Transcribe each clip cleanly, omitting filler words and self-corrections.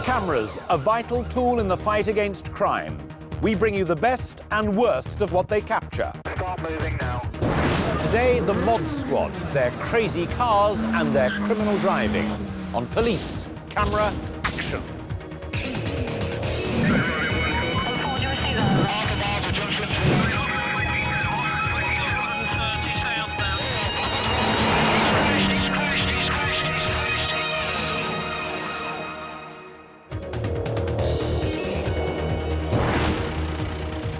Cameras, a vital tool in the fight against crime. We bring you the best and worst of what they capture. Start moving now. Today, the Mod Squad, their crazy cars and their criminal driving. On Police, Camera, Action.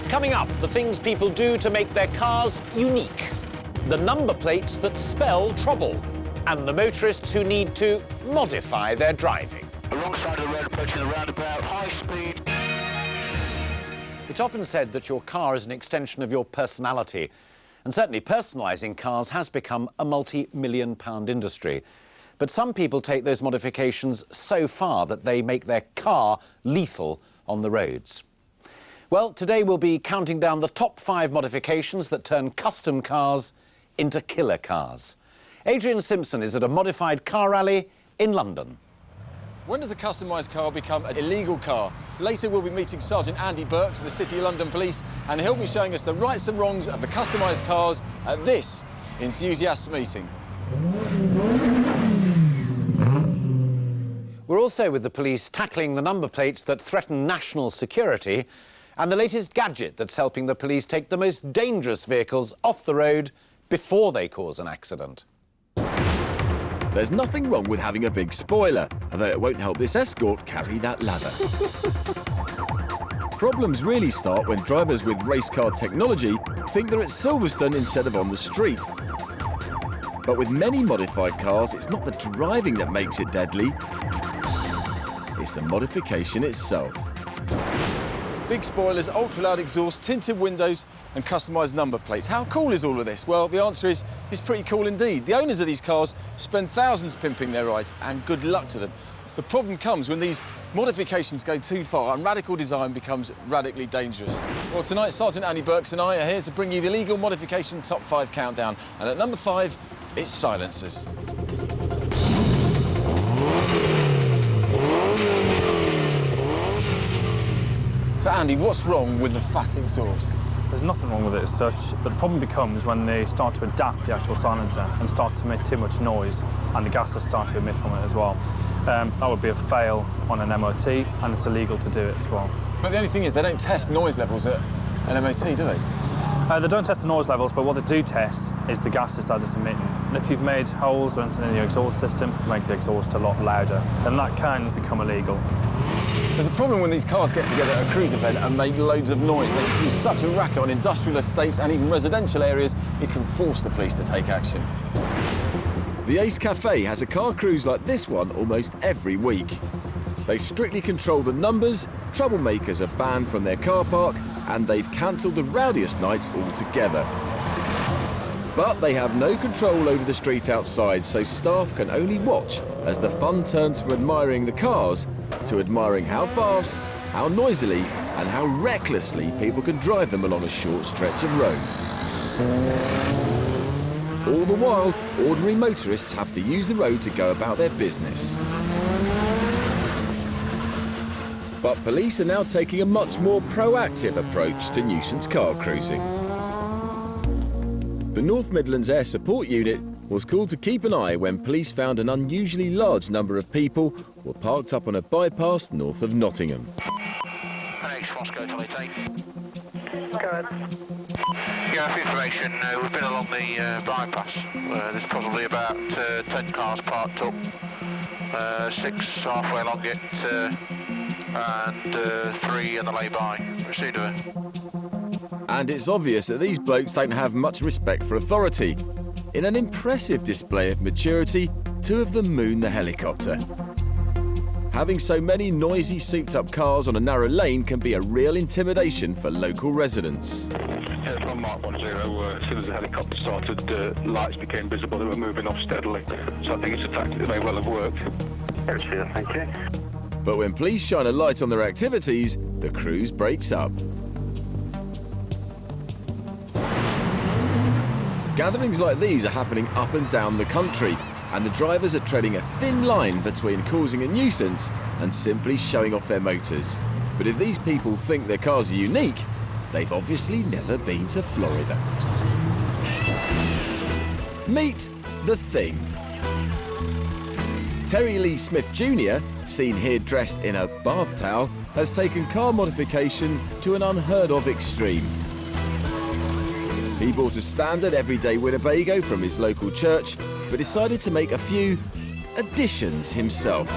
Coming up, the things people do to make their cars unique. The number plates that spell trouble. And the motorists who need to modify their driving. The wrong side of the road approaching the roundabout, high speed. It's often said that your car is an extension of your personality. And certainly personalising cars has become a multi-million-pound industry. But some people take those modifications so far that they make their car lethal on the roads. Well, today we'll be counting down the top 5 modifications that turn custom cars into killer cars. Adrian Simpson is at a modified car rally in London. When does a customised car become an illegal car? Later we'll be meeting Sergeant Andy Burks of the City of London Police, and he'll be showing us the rights and wrongs of the customised cars at this enthusiast meeting. We're also with the police tackling the number plates that threaten national security and the latest gadget that's helping the police take the most dangerous vehicles off the road before they cause an accident. There's nothing wrong with having a big spoiler, although it won't help this escort carry that ladder. Problems really start when drivers with race car technology think they're at Silverstone instead of on the street. But with many modified cars, it's not the driving that makes it deadly, it's the modification itself. Big spoilers, ultra-loud exhaust, tinted windows and customised number plates. How cool is all of this? Well, the answer is it's pretty cool indeed. The owners of these cars spend thousands pimping their rides, and good luck to them. The problem comes when these modifications go too far and radical design becomes radically dangerous. Well, tonight, Sergeant Andy Burks and I are here to bring you the legal modification top 5 countdown. And at number 5, it's silencers. So, Andy, what's wrong with the fat exhaust? There's nothing wrong with it as such, but the problem becomes when they start to adapt the actual silencer and starts to emit too much noise, and the gases start to emit from it as well. That would be a fail on an MOT, and it's illegal to do it as well. But the only thing is, they don't test noise levels at an MOT, do they? They don't test the noise levels, but what they do test is the gases that it's emitting. And if you've made holes or anything in your exhaust system, make the exhaust a lot louder, then that can become illegal. There's a problem when these cars get together at a cruise event and make loads of noise. They produce such a racket on industrial estates and even residential areas, it can force the police to take action. The Ace Cafe has a car cruise like this one almost every week. They strictly control the numbers, troublemakers are banned from their car park, and they've cancelled the rowdiest nights altogether. But they have no control over the street outside, so staff can only watch as the fun turns from admiring the cars to admiring how fast, how noisily, and how recklessly people can drive them along a short stretch of road. All the while, ordinary motorists have to use the road to go about their business. But police are now taking a much more proactive approach to nuisance car cruising. The North Midlands Air Support Unit was called to keep an eye when police found an unusually large number of people were parked up on a bypass north of Nottingham. Thanks, Moscow, Tommy, take. Go ahead. Yeah, for information, we've been along the bypass. There's probably about 10 cars parked up, 6 halfway along it, and 3 in the lay-by. Proceed with it. And it's obvious that these blokes don't have much respect for authority. In an impressive display of maturity, 2 of them moon the helicopter. Having so many noisy, souped-up cars on a narrow lane can be a real intimidation for local residents. Yeah, from Mark 10, as soon as the helicopter started, lights became visible, they were moving off steadily. So I think it's a tactic that may well have worked. Yeah, thank you. But when police shine a light on their activities, the cruise breaks up. Gatherings like these are happening up and down the country, and the drivers are treading a thin line between causing a nuisance and simply showing off their motors. But if these people think their cars are unique, they've obviously never been to Florida. Meet The Thing. Terry Lee Smith Jr., seen here dressed in a bath towel, has taken car modification to an unheard-of extreme. He bought a standard everyday Winnebago from his local church, but decided to make a few additions himself.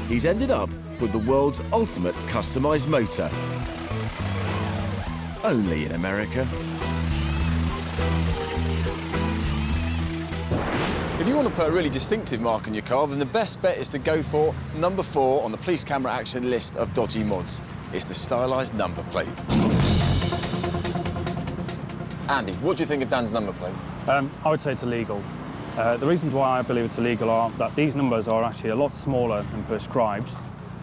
He's ended up with the world's ultimate customised motor. Only in America. If you want to put a really distinctive mark on your car, then the best bet is to go for number 4 on the police camera action list of dodgy mods. It's the stylised number plate. Andy, what do you think of Dan's number plate? I would say it's illegal. The reasons why I believe it's illegal are that these numbers are actually a lot smaller than prescribed.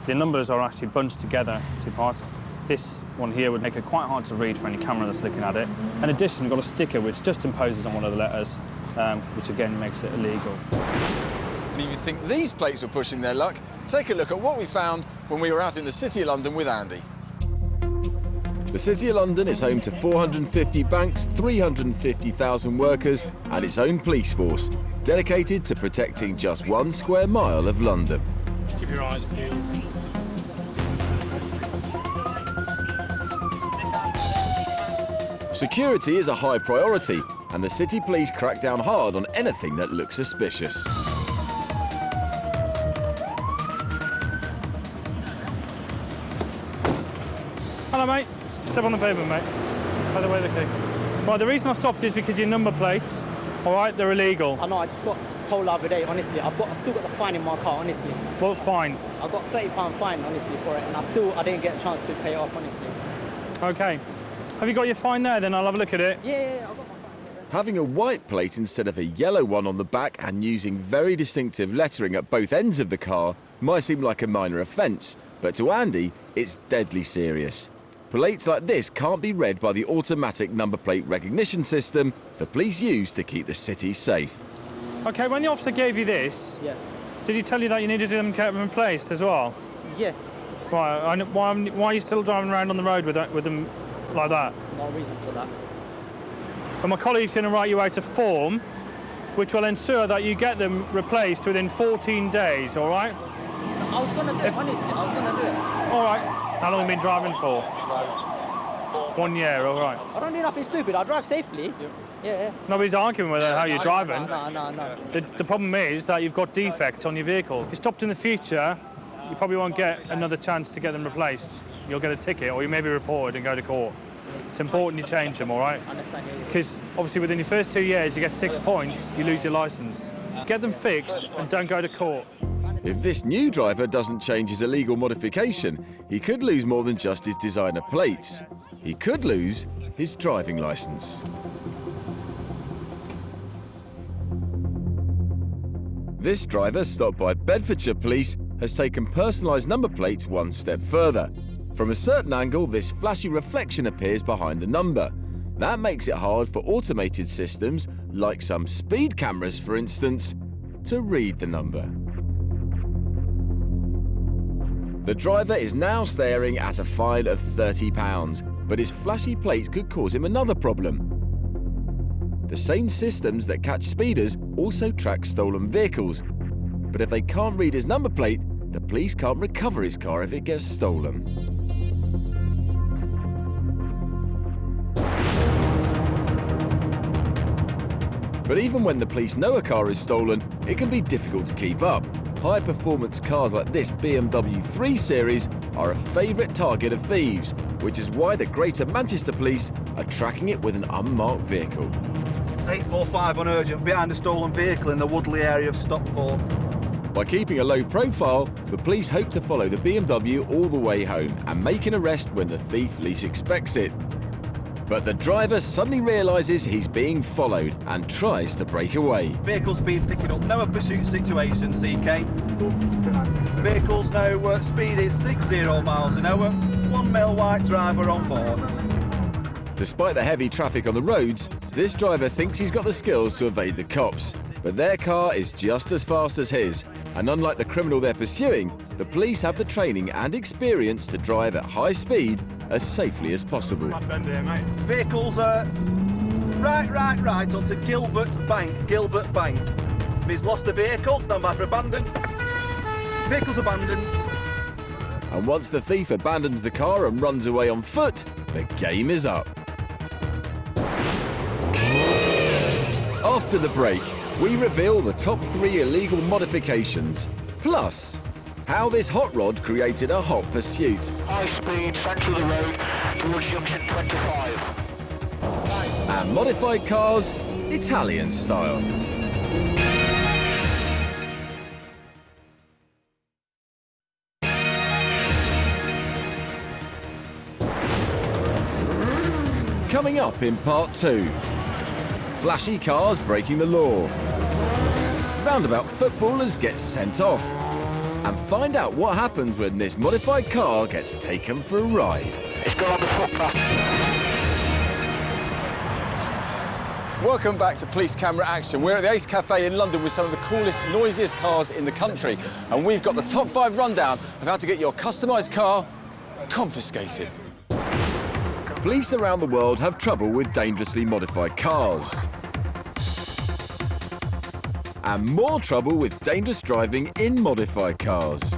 The numbers are actually bunched together in 2 parts. This one here would make it quite hard to read for any camera that's looking at it. In addition, we've got a sticker which just imposes on one of the letters, which again makes it illegal. And if you think these plates were pushing their luck, take a look at what we found when we were out in the City of London with Andy. The City of London is home to 450 banks, 350,000 workers and its own police force, dedicated to protecting just 1 square mile of London. Keep your eyes peeled. Security is a high priority, and the city police crack down hard on anything that looks suspicious. Hello, mate. Step on the pavement, mate. By the way, the key. Right, the reason I stopped is because your number plates, all right, they're illegal. I know, I just got told the other day, honestly. I still got the fine in my car, honestly. What fine? I got £30 fine, honestly, for it, and I didn't get a chance to pay it off, honestly. OK. Have you got your fine there, then? I'll have a look at it. Yeah, I got my fine. Having a white plate instead of a yellow one on the back and using very distinctive lettering at both ends of the car might seem like a minor offence, but to Andy, it's deadly serious. Plates like this can't be read by the automatic number plate recognition system the police use to keep the city safe. OK, when the officer gave you this, Yeah. did he tell you that you needed them kept replaced as well? Yeah, Right, why are you still driving around on the road with them like that? no reason for that. And my colleague's going to write you out a form which will ensure that you get them replaced within 14 days, all right? I was going to do it, honestly, I was going to do it. All right. How long have you been driving for? 1 year, all right. I don't do nothing stupid, I drive safely. Yeah. Nobody's arguing with how you're driving. No. The problem is that you've got defects on your vehicle. If you're stopped in the future, you probably won't get another chance to get them replaced. You'll get a ticket, or you may be reported and go to court. It's important you change them, all right? I understand. Because obviously within your first 2 years, you get 6 points, you lose your licence. Get them fixed and don't go to court. If this new driver doesn't change his illegal modification, he could lose more than just his designer plates. He could lose his driving licence. This driver, stopped by Bedfordshire Police, has taken personalised number plates 1 step further. From a certain angle, this flashy reflection appears behind the number. That makes it hard for automated systems, like some speed cameras for instance, to read the number. The driver is now staring at a fine of £30, but his flashy plates could cause him another problem. The same systems that catch speeders also track stolen vehicles, but if they can't read his number plate, the police can't recover his car if it gets stolen. But even when the police know a car is stolen, it can be difficult to keep up. High-performance cars like this BMW 3 Series are a favourite target of thieves, which is why the Greater Manchester Police are tracking it with an unmarked vehicle. 845 on urgent behind a stolen vehicle in the Woodley area of Stockport. By keeping a low profile, the police hope to follow the BMW all the way home and make an arrest when the thief least expects it. But the driver suddenly realises he's being followed and tries to break away. Vehicle speed picking up, no pursuit situation, CK. Vehicles now speed is 60 miles an hour, 1 male white driver on board. Despite the heavy traffic on the roads, This driver thinks he's got the skills to evade the cops, but their car is just as fast as his. And unlike the criminal they're pursuing, the police have the training and experience to drive at high speed as safely as possible. Vehicles are right onto Gilbert Bank. He's lost a vehicle, stand by for abandon. Vehicle's abandoned. And once the thief abandons the car and runs away on foot, the game is up. After the break, we reveal the top 3 illegal modifications, plus how this hot rod created a hot pursuit. High speed, centre of the road, towards junction 25. And modified cars, Italian style. Coming up in part 2, flashy cars breaking the law, roundabout footballers get sent off, and find out what happens when this modified car gets taken for a ride. It's gone on the footpath. Welcome back to Police Camera Action. We're at the Ace Cafe in London with some of the coolest, noisiest cars in the country. And we've got the top 5 rundown of how to get your customised car confiscated. Police around the world have trouble with dangerously modified cars. And more trouble with dangerous driving in modified cars.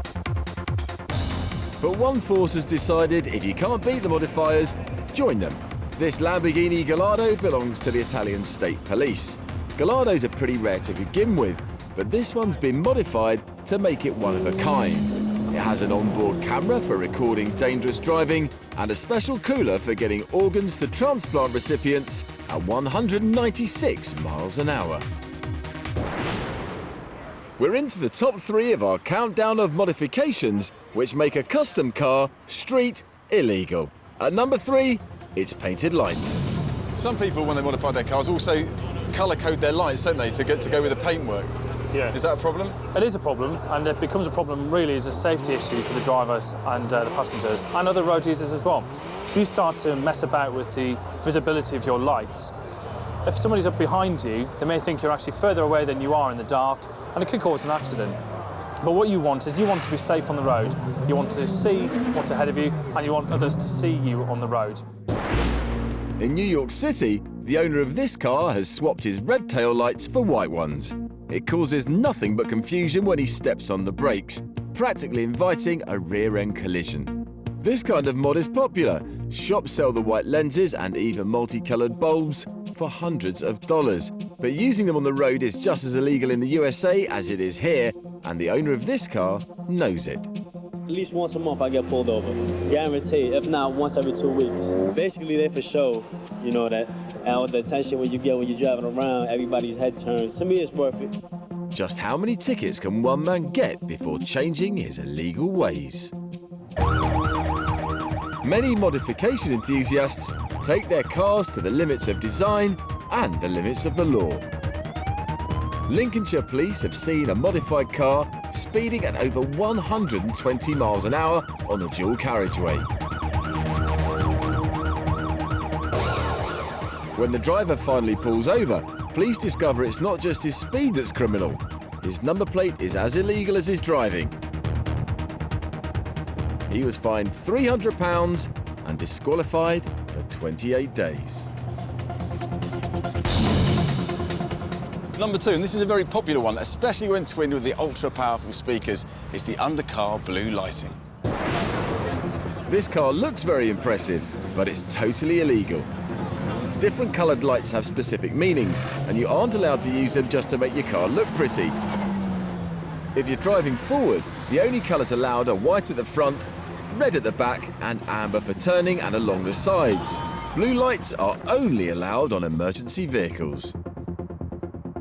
But one force has decided if you can't beat the modifiers, join them. This Lamborghini Gallardo belongs to the Italian State Police. Gallardos are pretty rare to begin with, but this one's been modified to make it one of a kind. It has an onboard camera for recording dangerous driving and a special cooler for getting organs to transplant recipients at 196 miles an hour. We're into the top 3 of our countdown of modifications which make a custom car street illegal. At number 3, it's painted lights. Some people, when they modify their cars, also colour code their lights, don't they, to go with the paintwork? Yeah. Is that a problem? It is a problem, and it becomes a problem really as a safety issue for the drivers and the passengers and other road users as well. If you start to mess about with the visibility of your lights, if somebody's up behind you, they may think you're actually further away than you are in the dark, and it could cause an accident. But what you want is you want to be safe on the road. You want to see what's ahead of you, and you want others to see you on the road. In New York City, the owner of this car has swapped his red tail lights for white ones. It causes nothing but confusion when he steps on the brakes, practically inviting a rear-end collision. This kind of mod is popular. Shops sell the white lenses and even multicoloured bulbs for hundreds of dollars. But using them on the road is just as illegal in the USA as it is here, and the owner of this car knows it. At least once a month I get pulled over, guaranteed, if not once every 2 weeks. Basically they for show, you know, that all the attention when you get when you're driving around, everybody's head turns. To me it's worth it. Just how many tickets can one man get before changing his illegal ways? Many modification enthusiasts take their cars to the limits of design and the limits of the law. Lincolnshire police have seen a modified car speeding at over 120 miles an hour on a dual carriageway. When the driver finally pulls over, police discover it's not just his speed that's criminal. His number plate is as illegal as his driving. He was fined £300 and disqualified for 28 days. Number 2, and this is a very popular one, especially when twinned with the ultra-powerful speakers, is the undercar blue lighting. This car looks very impressive, but it's totally illegal. Different coloured lights have specific meanings, and you aren't allowed to use them just to make your car look pretty. If you're driving forward, the only colours allowed are white at the front, red at the back, and amber for turning and along the sides. Blue lights are only allowed on emergency vehicles.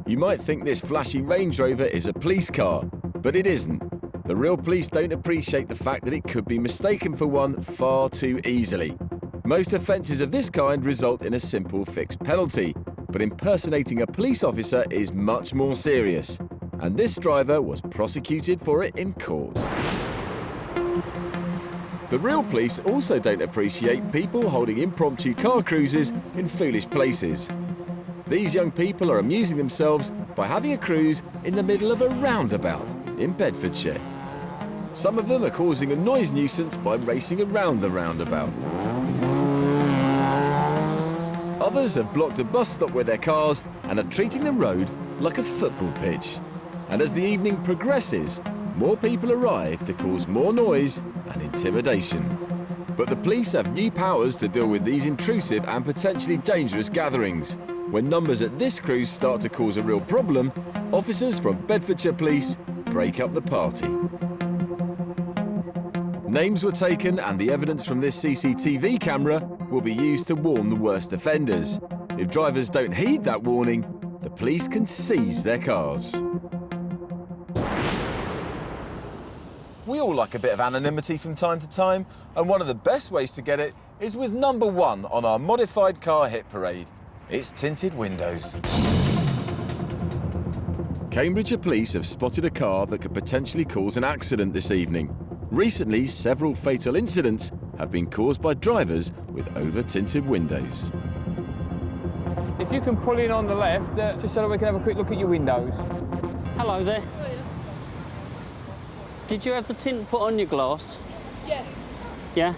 You might think this flashy Range Rover is a police car, but it isn't. The real police don't appreciate the fact that it could be mistaken for one far too easily. Most offences of this kind result in a simple fixed penalty, but impersonating a police officer is much more serious, and this driver was prosecuted for it in court. The real police also don't appreciate people holding impromptu car cruises in foolish places. These young people are amusing themselves by having a cruise in the middle of a roundabout in Bedfordshire. Some of them are causing a noise nuisance by racing around the roundabout. Others have blocked a bus stop with their cars and are treating the road like a football pitch. And as the evening progresses, more people arrive to cause more noise and intimidation. But the police have new powers to deal with these intrusive and potentially dangerous gatherings. When numbers at this cruise start to cause a real problem, officers from Bedfordshire Police break up the party. Names were taken and the evidence from this CCTV camera will be used to warn the worst offenders. If drivers don't heed that warning, the police can seize their cars. We all like a bit of anonymity from time to time, and one of the best ways to get it is with number one on our modified car hit parade. It's tinted windows. Cambridgeshire Police have spotted a car that could potentially cause an accident this evening. Recently, several fatal incidents have been caused by drivers with over-tinted windows. If you can pull in on the left, just so that we can have a quick look at your windows. Hello there. Did you have the tint put on your glass? Yeah. Yeah?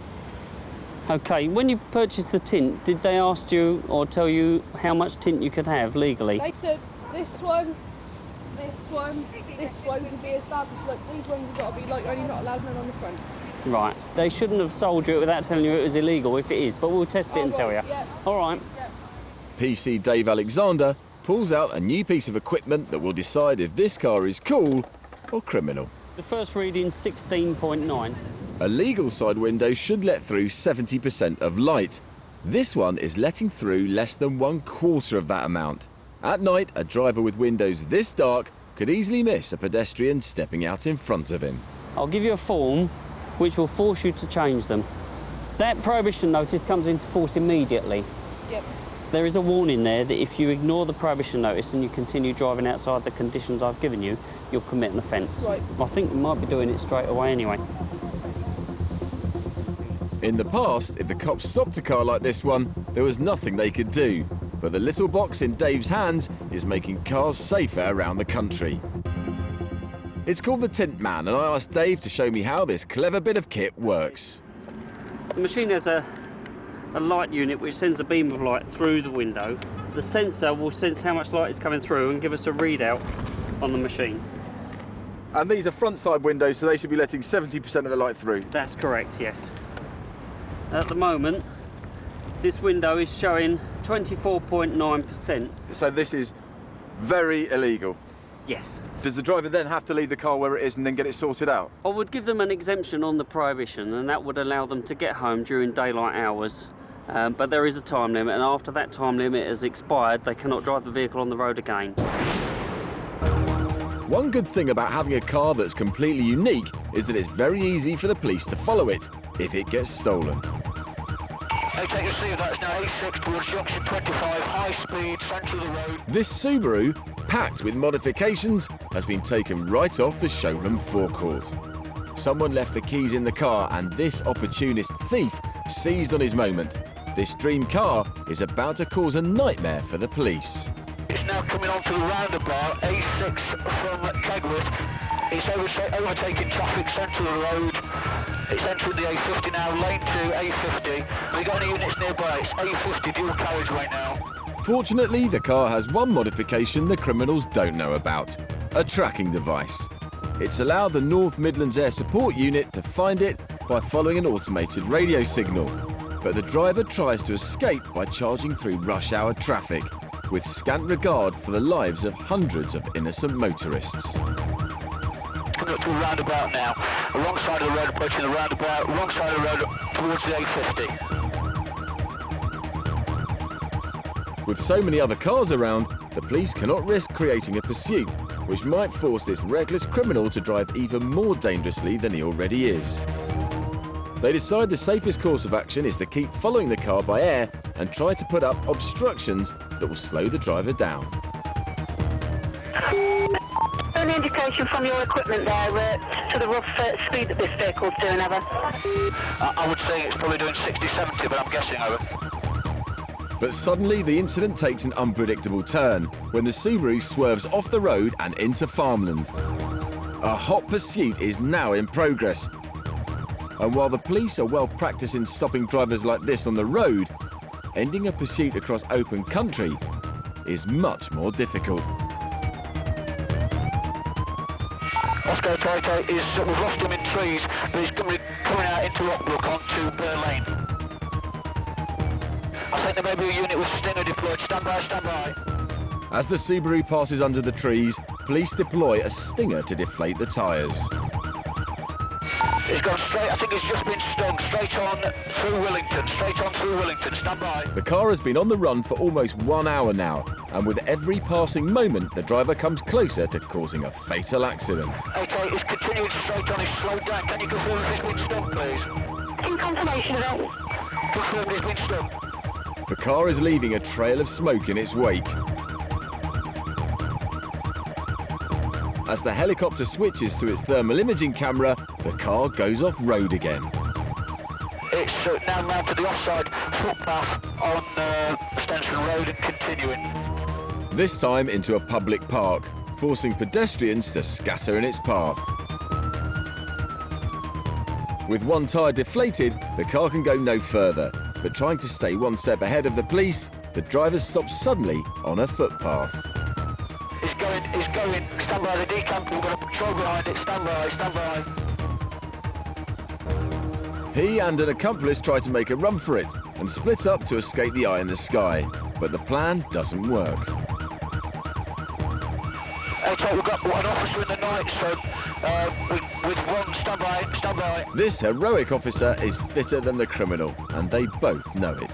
OK, when you purchased the tint, did they ask you or tell you how much tint you could have legally? They said this one could be established, like these ones have got to be like only not allowed none on the front. Right. They shouldn't have sold you it without telling you it was illegal if it is, but we'll test it and tell you. Yeah. All right. Yeah. PC Dave Alexander pulls out a new piece of equipment that will decide if this car is cool or criminal. The first reading's 16.9. A legal side window should let through 70% of light. This one is letting through less than 1/4 of that amount. At night, a driver with windows this dark could easily miss a pedestrian stepping out in front of him. I'll give you a form which will force you to change them. That prohibition notice comes into force immediately. Yep. There is a warning there that if you ignore the prohibition notice and you continue driving outside the conditions I've given you, you'll commit an offence. Right. I think you might be doing it straight away anyway. In the past, if the cops stopped a car like this one, there was nothing they could do. But the little box in Dave's hands is making cars safer around the country. It's called the Tint Man, and I asked Dave to show me how this clever bit of kit works. The machine has a light unit which sends a beam of light through the window. The sensor will sense how much light is coming through and give us a readout on the machine. And these are front side windows, so they should be letting 70% of the light through. That's correct, yes. At the moment, this window is showing 24.9%. So this is very illegal. Yes. Does the driver then have to leave the car where it is and then get it sorted out? I would give them an exemption on the prohibition, and that would allow them to get home during daylight hours. But there is a time limit, and after that time limit has expired, they cannot drive the vehicle on the road again. One good thing about having a car that's completely unique is that it's very easy for the police to follow it if it gets stolen. Hey, take a receive, that's now A6 towards junction 25, high speed, centre of the road. This Subaru, packed with modifications, has been taken right off the showroom forecourt. Someone left the keys in the car and this opportunist thief seized on his moment. This dream car is about to cause a nightmare for the police. It's now coming onto the roundabout, A6 from Kegworth. It's overtaking traffic, centre of the road. It's entering the A50 now, lane 2, A50. Have you got any units nearby? It's A50 dual carriageway now. Fortunately, the car has one modification the criminals don't know about, a tracking device. It's allowed the North Midlands Air Support Unit to find it by following an automated radio signal. But the driver tries to escape by charging through rush hour traffic, with scant regard for the lives of hundreds of innocent motorists. Coming up to a roundabout now, the wrong side of the road approaching the roundabout, wrong side of the road towards the A50. With so many other cars around, the police cannot risk creating a pursuit, which might force this reckless criminal to drive even more dangerously than he already is. They decide the safest course of action is to keep following the car by air and try to put up obstructions that will slow the driver down. Any indication from your equipment there to the rough speed that this vehicle's doing, ever? I would say it's probably doing 60, 70, but I'm guessing over. But suddenly the incident takes an unpredictable turn when the Subaru swerves off the road and into farmland. A hot pursuit is now in progress. And while the police are well practiced in stopping drivers like this on the road, ending a pursuit across open country is much more difficult. Oscar Toyota we've lost him in trees, but he's coming out into Rockbrook onto Burr Lane. I think there may be a unit with Stinger deployed. Stand by, stand by. As the Subaru passes under the trees, police deploy a Stinger to deflate the tyres. He's gone straight, I think he's just been stung, straight on through Willington, stand by. The car has been on the run for almost 1 hour now, and with every passing moment, the driver comes closer to causing a fatal accident. 88 is continuing straight on, he's slowed down. Can you confirm if he's been stung, please? In confirmation of that. Confirmed he's been stung. The car is leaving a trail of smoke in its wake. As the helicopter switches to its thermal imaging camera, the car goes off-road again. It's now mounted the offside footpath on Stenson Road and continuing. This time into a public park, forcing pedestrians to scatter in its path. With one tyre deflated, the car can go no further, but trying to stay one step ahead of the police, the driver stops suddenly on a footpath. He's going, stand by the decamp, we've got a patrol behind it, stand by. He and an accomplice try to make a run for it and split up to escape the eye in the sky, but the plan doesn't work. Okay, we've got an officer in the night, so with one, stand by. This heroic officer is fitter than the criminal, and they both know it.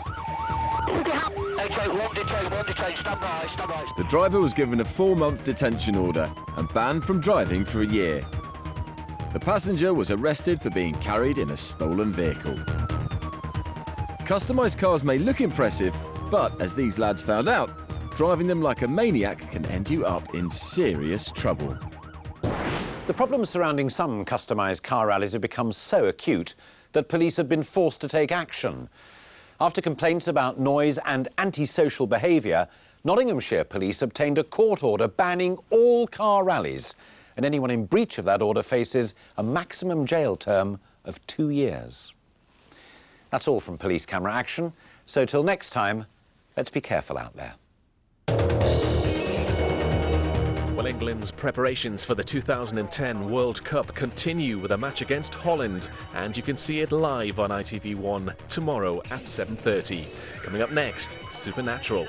One detain, stand by. The driver was given a 4-month detention order and banned from driving for a year. The passenger was arrested for being carried in a stolen vehicle. Customised cars may look impressive, but as these lads found out, driving them like a maniac can end you up in serious trouble. The problems surrounding some customised car rallies have become so acute that police have been forced to take action. After complaints about noise and antisocial behaviour, Nottinghamshire police obtained a court order banning all car rallies, and anyone in breach of that order faces a maximum jail term of 2 years. That's all from Police Camera Action, so till next time, let's be careful out there. Well, England's preparations for the 2010 World Cup continue with a match against Holland, and you can see it live on ITV1 tomorrow at 7:30. Coming up next, Supernatural.